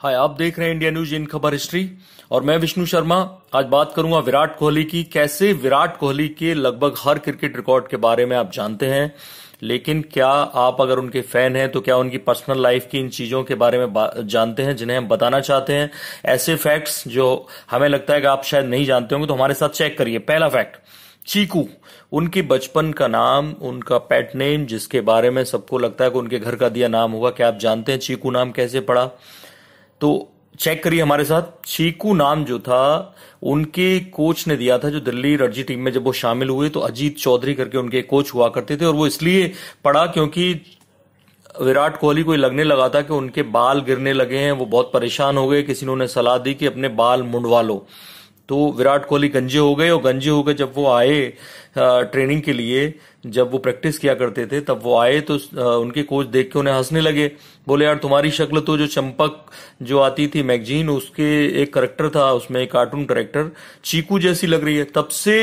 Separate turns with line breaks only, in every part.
हाय, आप देख रहे हैं इंडिया न्यूज इन खबर हिस्ट्री और मैं विष्णु शर्मा। आज बात करूंगा विराट कोहली की। कैसे विराट कोहली के लगभग हर क्रिकेट रिकॉर्ड के बारे में आप जानते हैं, लेकिन क्या आप अगर उनके फैन हैं तो क्या उनकी पर्सनल लाइफ की इन चीजों के बारे में जानते हैं जिन्हें हम बताना चाहते हैं। ऐसे फैक्ट्स जो हमें लगता है कि आप शायद नहीं जानते होंगे, तो हमारे साथ चेक करिए। पहला फैक्ट, चीकू उनके बचपन का नाम, उनका पेट नेम, जिसके बारे में सबको लगता है कि उनके घर का दिया नाम होगा। क्या आप जानते हैं चीकू नाम कैसे पड़ा? तो चेक करिए हमारे साथ। चीकू नाम जो था उनके कोच ने दिया था, जो दिल्ली रणजी टीम में जब वो शामिल हुए तो अजीत चौधरी करके उनके कोच हुआ करते थे। और वो इसलिए पड़ा क्योंकि विराट कोहली को लगने लगा था कि उनके बाल गिरने लगे हैं, वो बहुत परेशान हो गए। किसी ने उन्हें सलाह दी कि अपने बाल मुंडवा लो। तो विराट कोहली गंजे हो गए, और गंजे हो गए जब वो आए ट्रेनिंग के लिए, जब वो प्रैक्टिस किया करते थे तब वो आए तो उनके कोच देख के उन्हें हंसने लगे। बोले, यार तुम्हारी शक्ल तो जो चंपक जो आती थी मैगजीन, उसके एक करेक्टर था, उसमें एक कार्टून करेक्टर चीकू जैसी लग रही है। तब से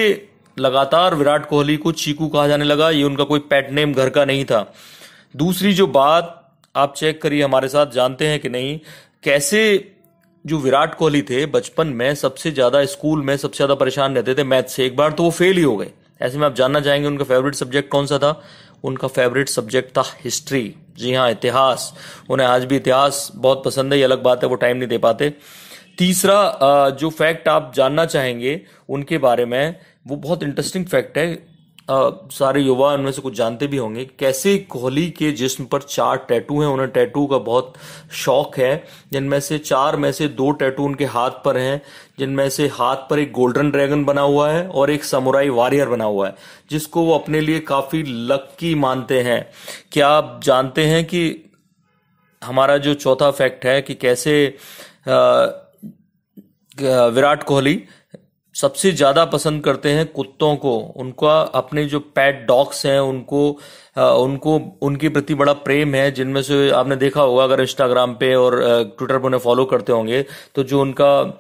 लगातार विराट कोहली को चीकू कहा जाने लगा। ये उनका कोई पेट नेम घर का नहीं था। दूसरी जो बात, आप चेक करिए हमारे साथ, जानते हैं कि नहीं, कैसे जो विराट कोहली थे बचपन में सबसे ज्यादा स्कूल में सबसे ज्यादा परेशान रहते थे मैथ से। एक बार तो वो फेल ही हो गए। ऐसे में आप जानना चाहेंगे उनका फेवरेट सब्जेक्ट कौन सा था? उनका फेवरेट सब्जेक्ट था हिस्ट्री। जी हाँ, इतिहास। उन्हें आज भी इतिहास बहुत पसंद है, ये अलग बात है वो टाइम नहीं दे पाते। तीसरा जो फैक्ट आप जानना चाहेंगे उनके बारे में, वो बहुत इंटरेस्टिंग फैक्ट है। सारे युवा उनमें से कुछ जानते भी होंगे कैसे कोहली के जिस्म पर 4 टैटू हैं। उन्हें टैटू का बहुत शौक है, जिनमें से 4 में से 2 टैटू उनके हाथ पर हैं, जिनमें से हाथ पर एक गोल्डन ड्रैगन बना हुआ है और एक समुराई वॉरियर बना हुआ है, जिसको वो अपने लिए काफी लकी मानते हैं। क्या आप जानते हैं कि हमारा जो चौथा फैक्ट है कि कैसे विराट कोहली सबसे ज्यादा पसंद करते हैं कुत्तों को। उनका अपने जो पेट डॉग्स हैं उनको उनके प्रति बड़ा प्रेम है। जिनमें से आपने देखा होगा, अगर इंस्टाग्राम पे और ट्विटर पर उन्हें फॉलो करते होंगे, तो जो उनका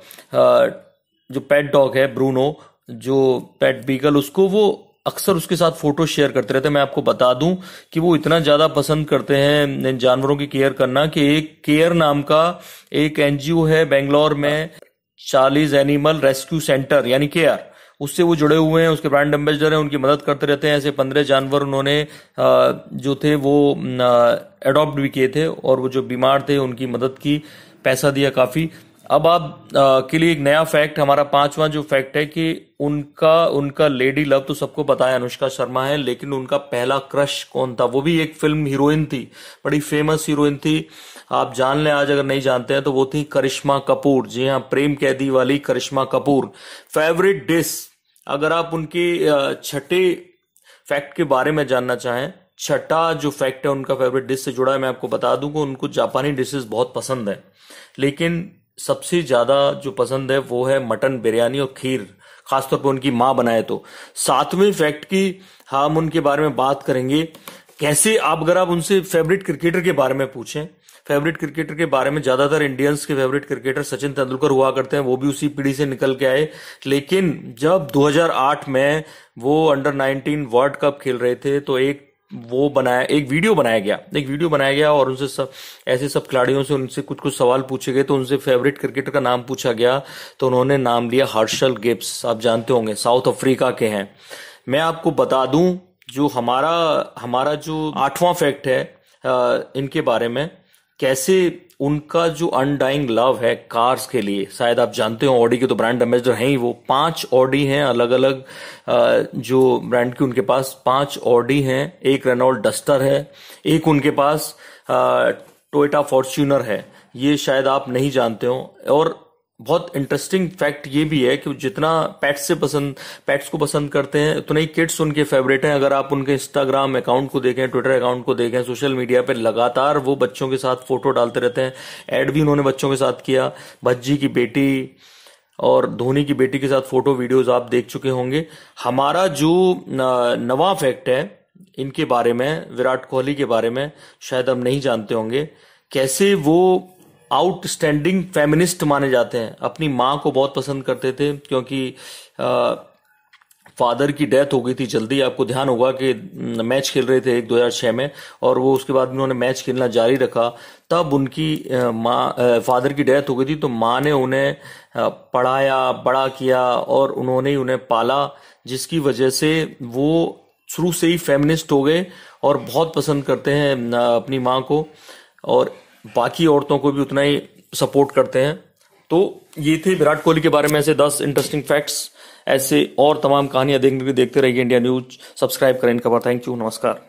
जो पेट डॉग है ब्रूनो, जो पेट बीगल, उसको वो अक्सर उसके साथ फोटो शेयर करते रहते हैं। मैं आपको बता दूं कि वो इतना ज्यादा पसंद करते हैं इन जानवरों की केयर करना कि एक केयर नाम का एक एनजीओ है बेंगलोर में, चार्लीज एनिमल रेस्क्यू सेंटर यानी केयर, उससे वो जुड़े हुए हैं, उसके ब्रांड एम्बेसडर हैं, उनकी मदद करते रहते हैं। ऐसे 15 जानवर उन्होंने जो थे वो अडॉप्ट भी किए थे, और वो जो बीमार थे उनकी मदद की, पैसा दिया काफी। अब आप के लिए एक नया फैक्ट, हमारा 5वां जो फैक्ट है कि उनका लेडी लव तो सबको पता है अनुष्का शर्मा है, लेकिन उनका पहला क्रश कौन था? वो भी एक फिल्म हीरोइन थी, बड़ी फेमस हीरोइन थी। आप जान लें आज अगर नहीं जानते हैं तो वो थी करिश्मा कपूर। जी हाँ, प्रेम कैदी वाली करिश्मा कपूर। फेवरेट डिश, अगर आप उनके छठे फैक्ट के बारे में जानना चाहें, छठा जो फैक्ट है उनका फेवरेट डिश से जुड़ा है, मैं आपको बता दूं कि उनको जापानी डिशेस बहुत पसंद है, लेकिन सबसे ज्यादा जो पसंद है वो है मटन बिरयानी और खीर, खासतौर पर उनकी मां बनाए तो। 7वें फैक्ट की हम उनके बारे में बात करेंगे। कैसे अगर आप उनसे फेवरेट क्रिकेटर के बारे में पूछें, फेवरेट क्रिकेटर के बारे में, ज्यादातर इंडियंस के फेवरेट क्रिकेटर सचिन तेंदुलकर हुआ करते हैं, वो भी उसी पीढ़ी से निकल के आए। लेकिन जब 2008 में वो अंडर 19 वर्ल्ड कप खेल रहे थे तो एक वीडियो बनाया गया और उनसे ऐसे सब खिलाड़ियों से उनसे कुछ सवाल पूछे गए। तो उनसे फेवरेट क्रिकेटर का नाम पूछा गया तो उन्होंने नाम लिया हर्षल गिब्स। आप जानते होंगे साउथ अफ्रीका के हैं। मैं आपको बता दूं जो हमारा जो 8वां फैक्ट है इनके बारे में, कैसे उनका जो अनडाइंग लव है कार्स के लिए। शायद आप जानते हो ऑडी के तो ब्रांड एम्बेसडर हैं ही वो। 5 ऑडी हैं अलग अलग जो ब्रांड की उनके पास 5 ऑडी हैं। एक रेनॉल्ट डस्टर है, एक उनके पास टोयोटा फॉर्च्यूनर है। ये शायद आप नहीं जानते हो। और बहुत इंटरेस्टिंग फैक्ट ये भी है कि जितना पेट्स को पसंद करते हैं, उतने ही किड्स उनके फेवरेट हैं। अगर आप उनके इंस्टाग्राम अकाउंट को देखें, ट्विटर अकाउंट को देखें, सोशल मीडिया पे लगातार वो बच्चों के साथ फोटो डालते रहते हैं। एड भी उन्होंने बच्चों के साथ किया। भज्जी की बेटी और धोनी की बेटी के साथ फोटो वीडियोज आप देख चुके होंगे। हमारा जो 9वां फैक्ट है इनके बारे में, विराट कोहली के बारे में, शायद हम नहीं जानते होंगे, कैसे वो आउटस्टैंडिंग फेमिनिस्ट माने जाते हैं। अपनी माँ को बहुत पसंद करते थे क्योंकि फादर की डेथ हो गई थी जल्दी। आपको ध्यान होगा कि मैच खेल रहे थे 2006 में, और वो उसके बाद उन्होंने मैच खेलना जारी रखा। तब उनकी फादर की डेथ हो गई थी, तो माँ ने उन्हें पढ़ाया, बड़ा किया और उन्होंने ही उन्हें पाला, जिसकी वजह से वो शुरू से ही फेमिनिस्ट हो गए और बहुत पसंद करते हैं अपनी माँ को, और बाकी औरतों को भी उतना ही सपोर्ट करते हैं। तो ये थे विराट कोहली के बारे में ऐसे 10 इंटरेस्टिंग फैक्ट्स। ऐसे और तमाम कहानियां देखने के लिए देखते रहिए इंडिया न्यूज। सब्सक्राइब करें इनका। थैंक यू, नमस्कार।